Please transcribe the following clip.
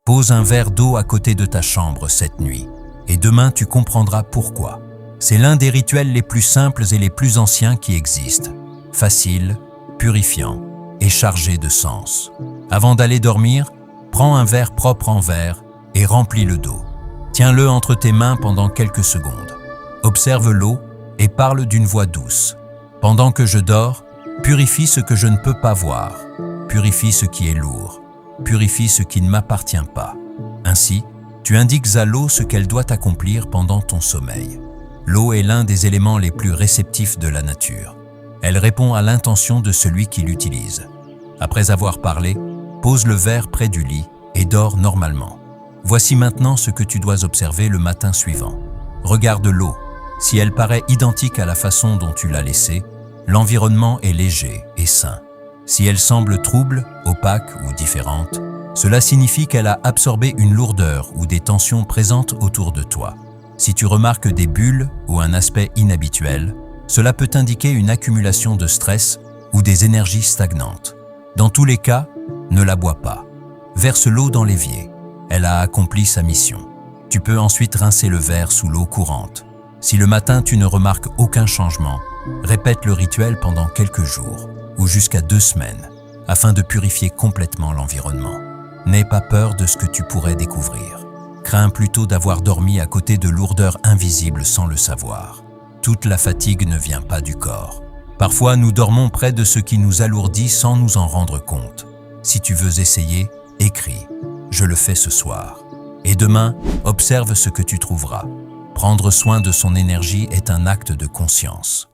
Pose un verre d'eau à côté de ta chambre cette nuit, et demain tu comprendras pourquoi. C'est l'un des rituels les plus simples et les plus anciens qui existent. Facile, purifiant et chargé de sens. Avant d'aller dormir, prends un verre propre en verre et remplis-le d'eau. Tiens-le entre tes mains pendant quelques secondes. Observe l'eau et parle d'une voix douce. Pendant que je dors, purifie ce que je ne peux pas voir. Purifie ce qui est lourd. Purifie ce qui ne m'appartient pas. Ainsi, tu indiques à l'eau ce qu'elle doit accomplir pendant ton sommeil. L'eau est l'un des éléments les plus réceptifs de la nature. Elle répond à l'intention de celui qui l'utilise. Après avoir parlé, pose le verre près du lit et dors normalement. Voici maintenant ce que tu dois observer le matin suivant. Regarde l'eau. Si elle paraît identique à la façon dont tu l'as laissée, l'environnement est léger et sain. Si elle semble trouble, opaque ou différente, cela signifie qu'elle a absorbé une lourdeur ou des tensions présentes autour de toi. Si tu remarques des bulles ou un aspect inhabituel, cela peut indiquer une accumulation de stress ou des énergies stagnantes. Dans tous les cas, ne la bois pas. Verse l'eau dans l'évier. Elle a accompli sa mission. Tu peux ensuite rincer le verre sous l'eau courante. Si le matin tu ne remarques aucun changement, répète le rituel pendant quelques jours ou jusqu'à 2 semaines afin de purifier complètement l'environnement. N'aie pas peur de ce que tu pourrais découvrir. Crains plutôt d'avoir dormi à côté de lourdeurs invisibles sans le savoir. Toute la fatigue ne vient pas du corps. Parfois, nous dormons près de ce qui nous alourdit sans nous en rendre compte. Si tu veux essayer, écris « Je le fais ce soir ». Et demain, observe ce que tu trouveras. Prendre soin de son énergie est un acte de conscience.